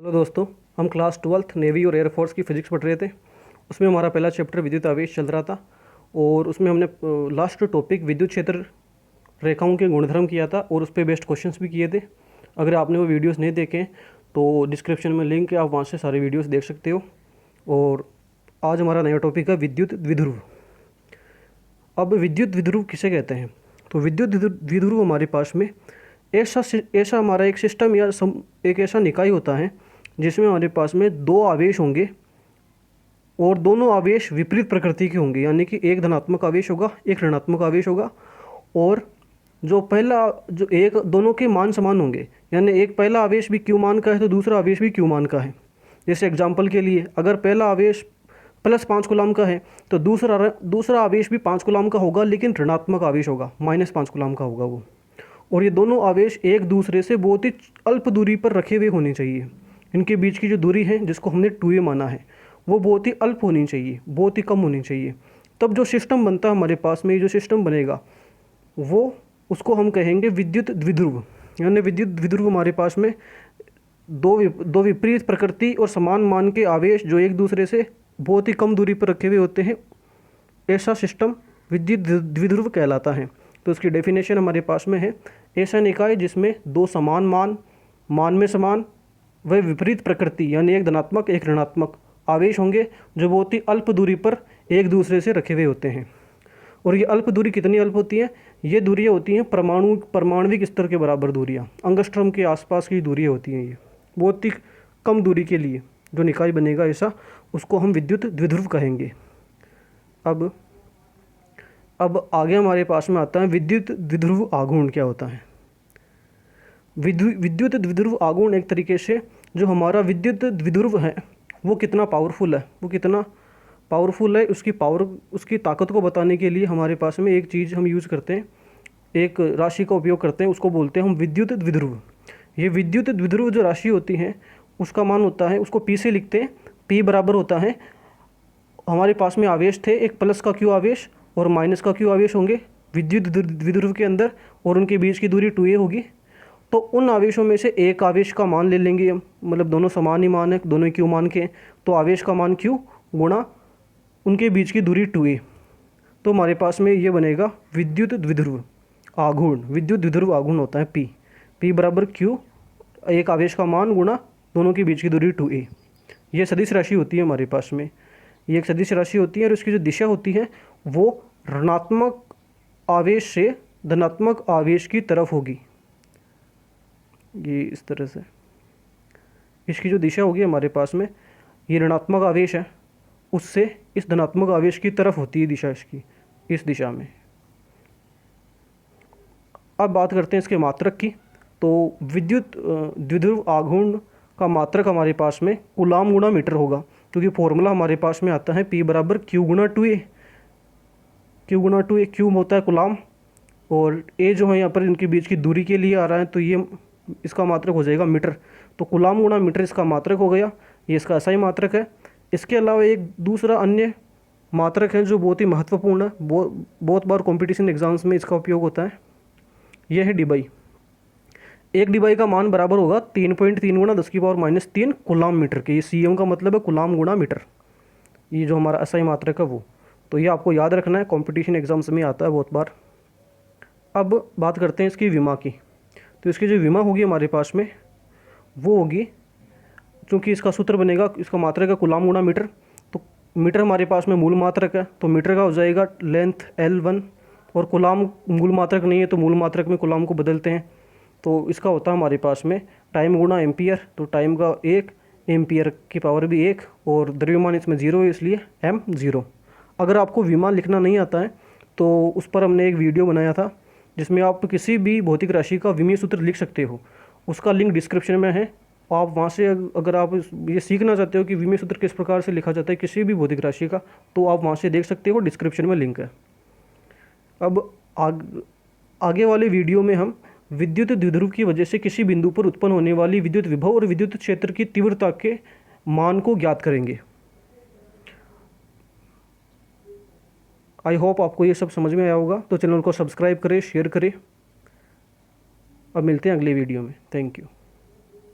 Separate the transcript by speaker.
Speaker 1: Hello दोस्तों, हम class 12th navy और एयरफोर्स की फ़िज़िक्स पढ़ रहे थे। उसमें हमारा पहला चैप्टर विद्युत आवेश चल रहा था और उसमें हमने लास्ट टॉपिक विद्युत क्षेत्र रेखाओं के गुणधर्म किया था और उस पर बेस्ड क्वेश्चंस भी किए थे। अगर आपने वो वीडियोस नहीं देखे तो डिस्क्रिप्शन में लिंक है, आप वहाँ से सारे वीडियोस देख सकते हो। और आज हमारा नया टॉपिक है विद्युत द्विध्रुव। अब विद्युत द्विध्रुव किसे कहते हैं? तो विद्युत द्विध्रुव हमारे पास में ऐसा हमारा एक सिस्टम या एक ऐसा निकाय होता है जिसमें हमारे पास में दो आवेश होंगे और दोनों आवेश विपरीत प्रकृति के होंगे, यानी कि एक धनात्मक आवेश होगा, एक ऋणात्मक आवेश होगा। और जो पहला जो एक दोनों के मान समान होंगे, यानी एक पहला आवेश भी क्यू मान का है तो दूसरा आवेश भी क्यू मान का है। जैसे एग्जाम्पल के लिए, अगर पहला आवेश +5 कूलम का है तो दूसरा आवेश भी 5 कूलम का होगा, लेकिन ऋणात्मक आवेश होगा, -5 कूलम का होगा वो। और ये दोनों आवेश एक दूसरे से बहुत ही अल्प दूरी पर रखे हुए होने चाहिए। इनके बीच की जो दूरी है, जिसको हमने 2a माना है, वो बहुत ही अल्प होनी चाहिए, बहुत ही कम होनी चाहिए। तब जो सिस्टम बनता है हमारे पास में, ये जो सिस्टम बनेगा वो उसको हम कहेंगे विद्युत द्विध्रुव। यानी विद्युत द्विध्रुव हमारे पास में दो विपरीत प्रकृति और समान मान के आवेश जो एक दूसरे से बहुत ही कम दूरी पर रखे हुए होते हैं, ऐसा सिस्टम विद्युत द्विध्रुव कहलाता है। तो इसकी डेफिनेशन हमारे पास में है, ऐसा निकाय जिसमें दो समान मान में समान व विपरीत प्रकृति, यानी एक धनात्मक एक ऋणात्मक आवेश होंगे जो बहुत ही अल्प दूरी पर एक दूसरे से रखे हुए होते हैं। और ये अल्प दूरी कितनी अल्प होती है? ये दूरियाँ होती हैं परमाणुविक स्तर के बराबर दूरियाँ, अंगस्ट्रॉम के आसपास की दूरियाँ होती हैं। ये बहुत ही कम दूरी के लिए जो निकाय बनेगा ऐसा, उसको हम विद्युत द्विध्रुव कहेंगे। अब आगे हमारे पास में आता है विद्युत द्विध्रुव आघूर्ण क्या होता है। विद्युत द्विध्रुव आघूर्ण एक तरीके से जो हमारा विद्युत द्विध्रुव है वो कितना पावरफुल है, उसकी ताकत को बताने के लिए हमारे पास में एक चीज़ हम यूज़ करते हैं, एक राशि का उपयोग करते हैं, उसको बोलते हैं हम विद्युत द्विध्रुव। ये विद्युत द्विध्रुव जो राशि होती है उसका मान होता है, उसको P से लिखते हैं। P बराबर होता है, हमारे पास में आवेश थे, एक प्लस का Q आवेश और माइनस का Q आवेश होंगे विद्युत द्विध्रुव के अंदर, और उनके बीच की दूरी 2a होगी। तो उन आवेशों में से एक आवेश का मान ले लेंगे हम, मतलब दोनों समान ही मान है, दोनों क्यू मान के, तो आवेश का मान Q गुणा उनके बीच की दूरी 2a। तो हमारे पास में ये बनेगा विद्युत द्विध्रुव आघूर्ण। विद्युत द्विध्रुव आघूर्ण होता है P बराबर Q, एक आवेश का मान गुणा दोनों के बीच की दूरी 2a। ये सदिश राशि होती है हमारे पास में, ये एक सदिश राशि होती है और इसकी जो दिशा होती है वो ऋणात्मक आवेश से धनात्मक आवेश की तरफ होगी। ये इस तरह से इसकी जो दिशा होगी हमारे पास में, ये ऋणात्मक आवेश है, उससे इस धनात्मक आवेश की तरफ होती है दिशा इसकी, इस दिशा में। अब बात करते हैं इसके मात्रक की। तो विद्युत द्विध्रुव आघूर्ण का मात्रक हमारे पास में कूलाम गुणा मीटर होगा, क्योंकि फॉर्मूला हमारे पास में आता है P बराबर Q गुणा 2a। Q होता है कूलाम, और a जो है यहाँ पर इनके बीच की दूरी के लिए आ रहा है, तो ये इसका मात्रक हो जाएगा मीटर। तो कूलाम गुणा मीटर इसका मात्रक हो गया, ये इसका ऐसा ही मात्रक है। इसके अलावा एक दूसरा अन्य मात्रक है जो बहुत ही महत्वपूर्ण है, बहुत बार कॉम्पिटिशन एग्जाम्स में इसका उपयोग होता है, यह है डिबाई। एक डिबाई का मान बराबर होगा 3.3 गुणा 10⁻³ कूलाम मीटर के। ये CM का मतलब है कूलाम गुणा मीटर, ये जो हमारा ऐसा ही मात्रक है वो। तो ये आपको याद रखना है, कॉम्पिटिशन एग्जाम्स में आता है बहुत बार। अब बात करते हैं इसकी विमा की। तो इसकी जो विमा होगी हमारे पास में वो होगी, चूँकि इसका सूत्र बनेगा, इसका मात्रक है कूलाम गुणा मीटर, तो मीटर हमारे पास में मूल मात्रक है, तो मीटर का हो जाएगा लेंथ L1, और कूलाम मूल मात्रक नहीं है तो मूल मात्रक में कूलाम को बदलते हैं। तो इसका होता है हमारे पास में टाइम गुणा एम्पियर, तो टाइम का 1, एम्पियर की पावर भी 1, और द्रव्यमान इसमें 0 है इसलिए m0। अगर आपको विमा लिखना नहीं आता है तो उस पर हमने एक वीडियो बनाया था जिसमें आप किसी भी भौतिक राशि का विमीय सूत्र लिख सकते हो, उसका लिंक डिस्क्रिप्शन में है। आप वहाँ से अगर आप ये सीखना चाहते हो कि विमीय सूत्र किस प्रकार से लिखा जाता है किसी भी भौतिक राशि का, तो आप वहाँ से देख सकते हो, डिस्क्रिप्शन में लिंक है। अब आगे वाले वीडियो में हम विद्युत द्विध्रुव की वजह से किसी बिंदु पर उत्पन्न होने वाली विद्युत विभव और विद्युत क्षेत्र की तीव्रता के मान को ज्ञात करेंगे। आई होप आपको ये सब समझ में आया होगा। तो चैनल को सब्सक्राइब करें, शेयर करें। अब मिलते हैं अगले वीडियो में। Thank you.